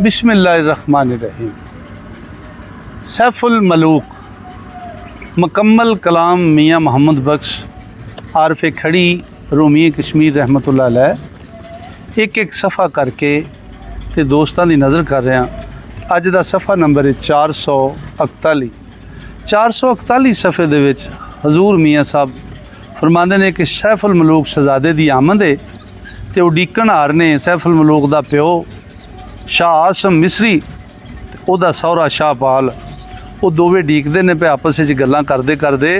बिस्मिल्लाहिर्रहमानिर्रहीम। सैफुल मलूक मुकम्मल कलाम मियाँ मोहम्मद बख्श आरफ खड़ी रूमी कश्मीर रहमतुल्लाह अलैह एक एक सफ़ा करके ते दोस्तां दी नज़र कर रहा। अज दा सफ़ा नंबर है 441। 441 सफ़े दे विच हजूर मियाँ साहब फरमांदे ने कि सैफुल मलूक शहजादे दी आमद है ते उडीकण आ रहे ने। सैफुल मलूक दा प्यो शाह आसम मिसरी ते ओदा सौहरा शाहपाल वो दोवें डीकते ने पे आपस में गल्लां करते करते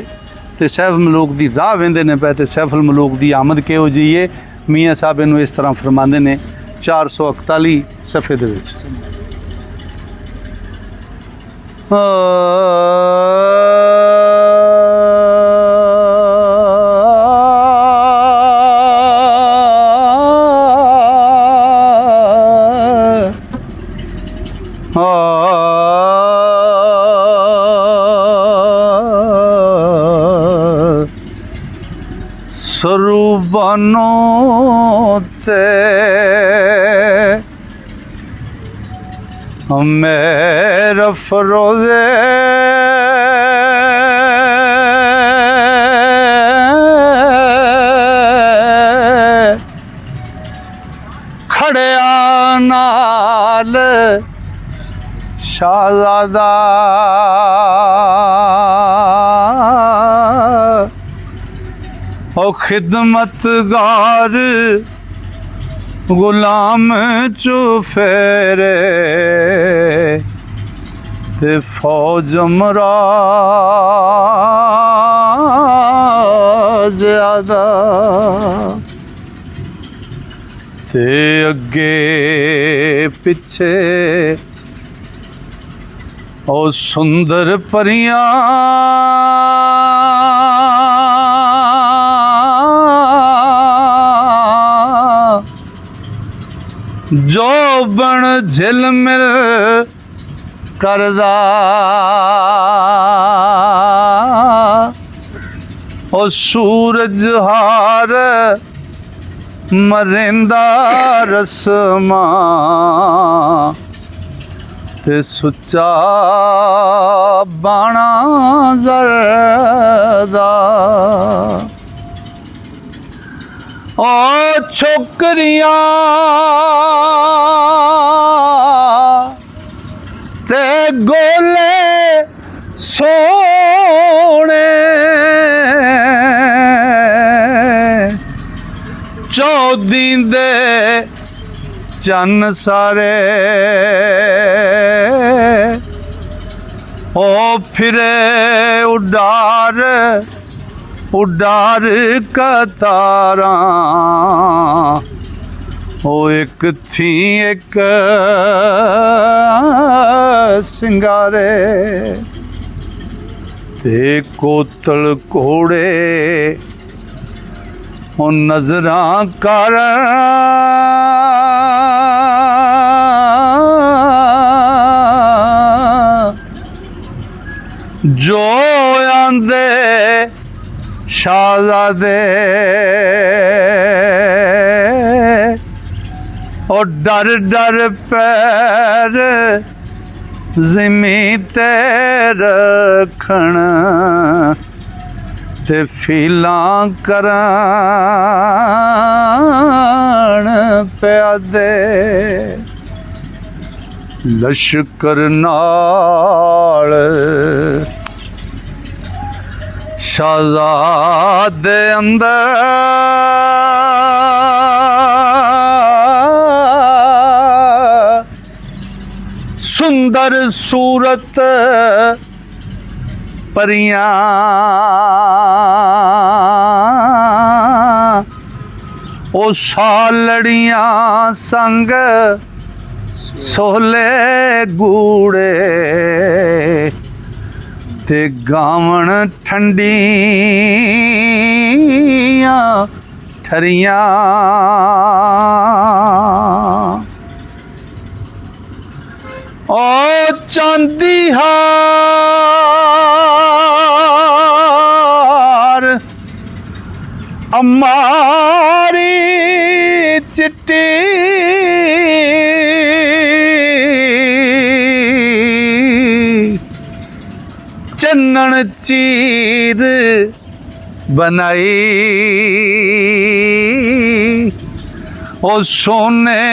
तो सैफुल मलूक की राह वेंदे ने पे तो सैफुल मलूक की आमद किहो जी है। मियाँ साहब इनू इस तरह फरमाते ने 441 सफ़े दे विच। सरबानों ते मेरा फरोज़े खड़िया नाल शाहज़ादा ओ खिदमतगार गुलाम चो फेरे ते फौज मरा ज़्यादा ते अगे पिछे ओ सुंदर परियां जो बन झिलमिल करदा ओ सूरज हार मरेंदा रस्मा ते सुच्चा बाणा जरदा ओ छोकरियां ते गोले सोने चौदी दे चन्न सारे ओ फिरे उडार उडार कतारा ओ एक थी एक सिंगारे ते कोतल कोड़े ओ नजरां कर जो आंदे शाहज़ादे और डर डर पैर ज़मी ते रखण ते फीलां करन प्यादे लश्कर नाल शाहज़ादे अंदर सुंदर सूरत परियां ओ सालड़ियां संग सोले गूड़े ते गावण ठंडियां ठरियां ओ चांदी हार अम्मारी चिट्टी चन्नन चीर बनाई ओ सोने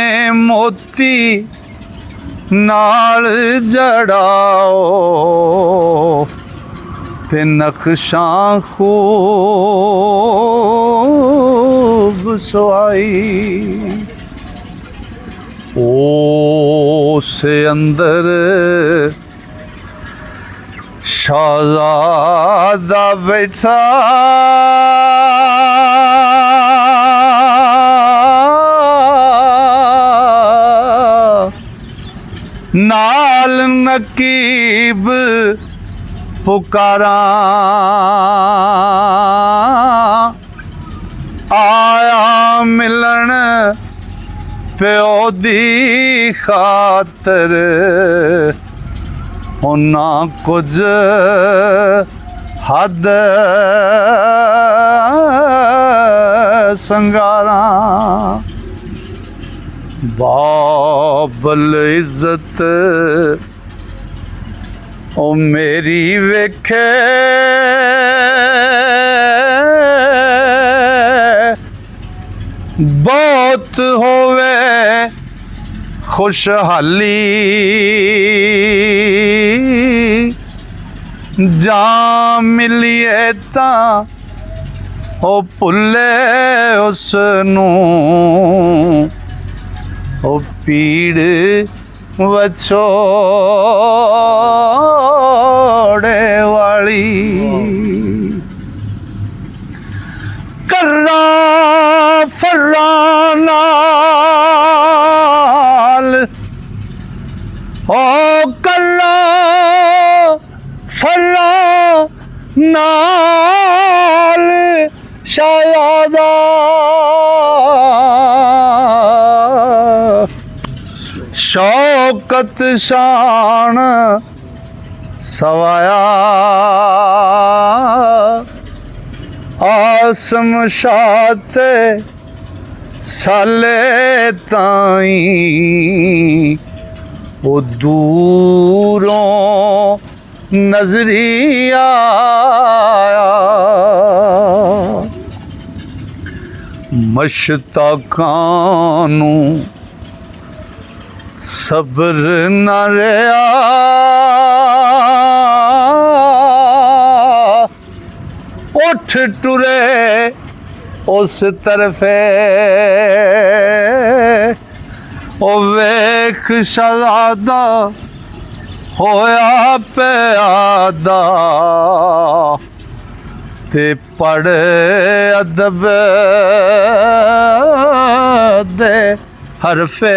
मोती नाल जड़ाओ ते नक्शा खूब सवाई से अंदर शाहज़ादा बैठा नाल नकीब पुकारा आया मिलन प्यो दी खातर होना कुछ हद संगारा बाबल इज्जत ओ मेरी वेखे बहुत होवे खुशहाली जा मिलिए ता ओ भुले उसनू ओ पीड़ वछोड़े वाली कर्रा फर्रा नाल ओ कर्रा फर्रा नाल शायदा शौकत शान सवाया आसम शाते साले ताई वो दूरों नजरी आया मशताकानू सब्र न रहा उठ टुरे उस तरफे ओ वेख शहज़ादा होया प्यादा ते पढ़ अदब दे हरफे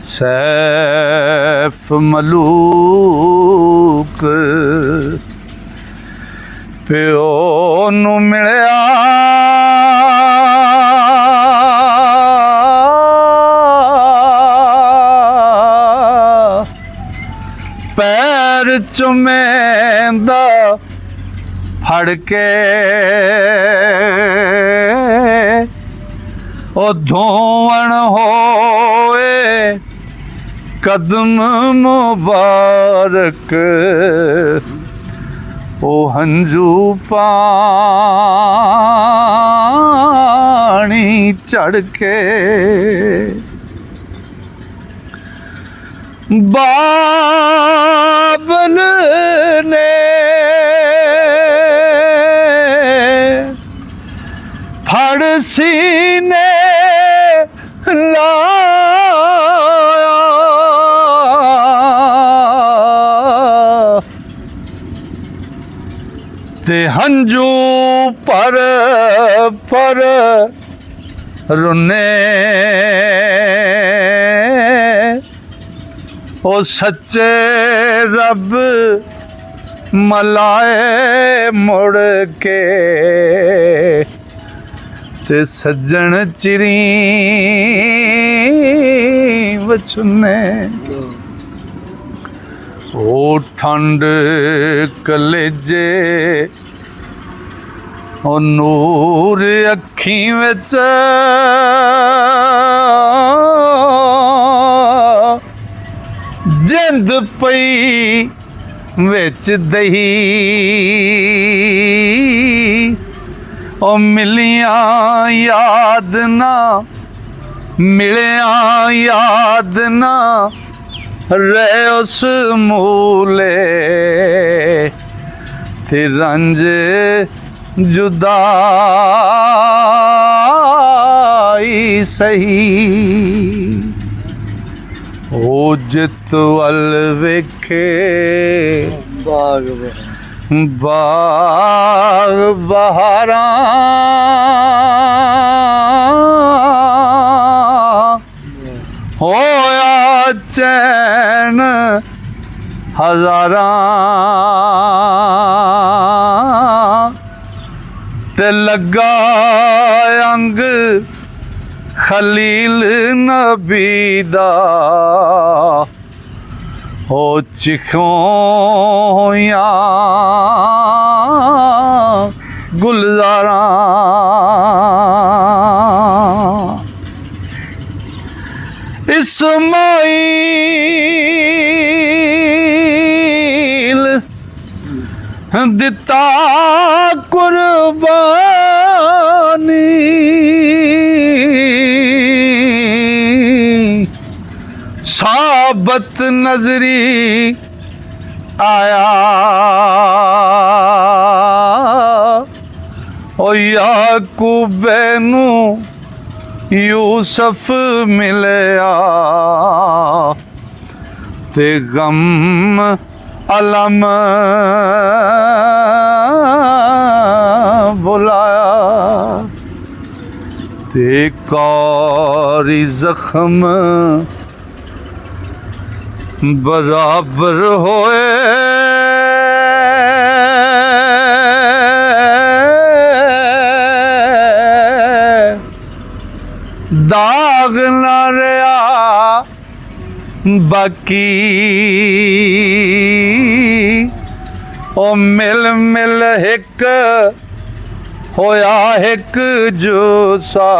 सैफ मलूक प्यो नू मिलिया पैर चुमेंदा फड़ के ओ धोवण होए कदम मुबारक ओ हंजू पानी चढ़ के बाबल ने फड़ सीने लाया ते हंजू पर रुने ओ सच्चे रब मलाए मुड़ के ते सज्जन चिरी वचने ओ ठंड कलेजे ओ नूर अखी विच ਰਿੰਦ ਪਈ ਵਿੱਚ ਦਹੀ ਉਹ ਮਿਲਿਆ ਯਾਦ ਨਾ ਮਿਲਿਆ ਯਾਦ ਨਾ ਰਹਿ ਉਸ ਮੂਲੇ ਤੇ ਰੰਜ ਜੁਦਾਈ ਸਹੀ ਉਹ ਜਿਤ ਵੱਲ ਵੇਖੇ ਬਾਗ ਬਾਗ ਬਹਾਰਾਂ ਹੋਇਆ ਚੈਨ ਹਜ਼ਾਰਾਂ ਤੇ ਲੱਗਾ ਅੰਗ ਖਲੀਲ ਨਬੀ ਦਾ ਹੋ ਚਿਖੋਇਆ ਗੁਲਜ਼ਾਰਾਂ ਇਸਮਾਈਲ ਦਿੱਤਾ ਕੁਰਬਾਨੀ ਸਾਬਤ ਨਜ਼ਰੀ ਆਇਆ ਓ ਯਾਕੂਬੇ ਨੂੰ ਯੂਸਫ ਮਿਲਿਆ ਤੇ ਗਮ ਅਲਮ ਬੁਲਾਇਆ ਤੇ ਕਾਰੀ ਜ਼ਖਮ ਬਰਾਬਰ ਹੋਏ ਦਾਗ ਨਾ ਰਿਹਾ ਬਾਕੀ ਉਹ ਮਿਲ ਮਿਲ ਇੱਕ ਹੋਇਆ ਇੱਕ ਜੋਸਾ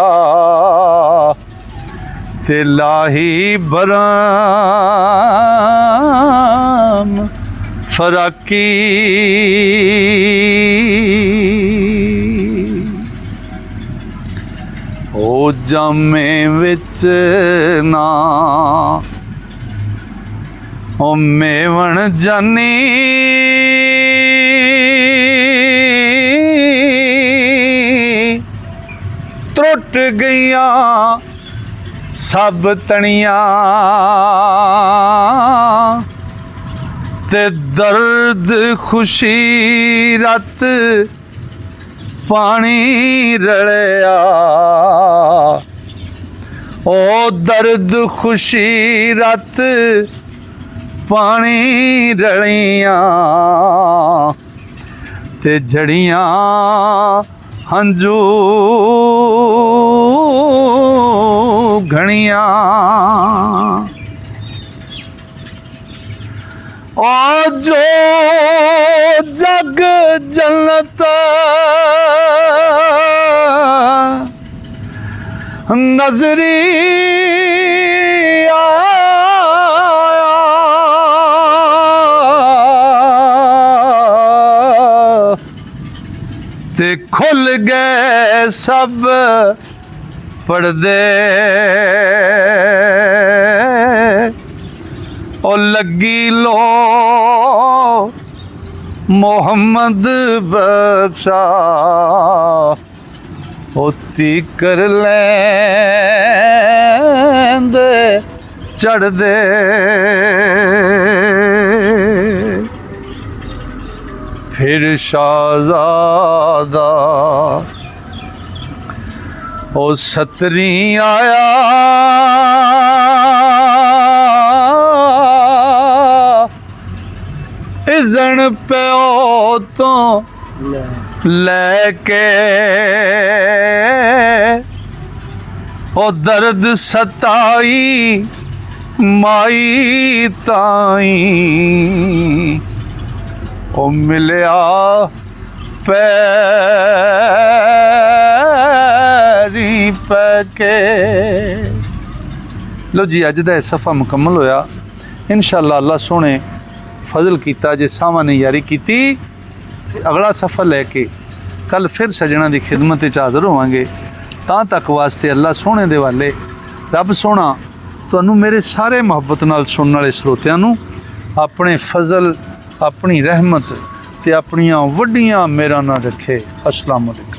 ਤੇ ਲਾਹੀ ਬਰਾਮ ਫਰਾਕੀ ਉਹ ਜਾਮੇ ਵਿੱਚ ਨਾ ਉਹ ਮੇਵਣ ਜਾਨੀ ਟੁੱਟ ਗਈਆਂ ਸਭ ਤਣੀਆਂ ਤੇ ਦਰਦ ਖੁਸ਼ੀ ਰਤ ਪਾਣੀ ਰਲਿਆ ਉਹ ਦਰਦ ਖੁਸ਼ੀ ਰਤ ਪਾਣੀ ਰਲੀਆਂ ਤੇ ਜੜੀਆਂ ਹੰਝੂ ਘਣੀਆਂ ਉਹ ਜੋ ਜਗ ਜਨਤ ਨਜ਼ਰੀ ਆਇਆ ਤੇ ਖੁੱਲ ਗਏ ਸਭ ਪਰਦੇ ਉਹ ਲੱਗੀ ਲੋ ਮੁਹੰਮਦ ਬਖਸ਼ਾ ਹੋਤੀ ਕਰ ਲੈਂਦੇ ਚੜਦੇ ਫਿਰ ਸ਼ਾਹਜ਼ਾਦਾ ਉਹ ਸਤਰੀ ਆਇਆ ਇਜ਼ਣ ਪਿਓ ਤੋਂ ਲੈ ਕੇ ਉਹ ਦਰਦ ਸਤਾਈ ਮਾਈ ਤਾਈ ਉਹ ਮਿਲਿਆ ਪੈਰੀ ਪੈ ਕੇ। ਲੋ ਜੀ, ਅੱਜ ਦਾ ਇਹ ਸਫ਼ਾ ਮੁਕੰਮਲ ਹੋਇਆ। इंशाअल्लाह अल्लाह सोने फजल किया जे सावां ने यारी की अगला सफ़र लैके कल फिर सजना की खिदमत हाज़र होवांगे। तां तक वास्ते अल्लाह सोने दे वाले रब सोना तुहानू मेरे सारे मुहब्बत नाल सुनने वाले श्रोतियां नू अपने फजल अपनी रहमत ते अपनियां वड्डियां मेहरां नाल रखे। अस्सलाम वालेकुम।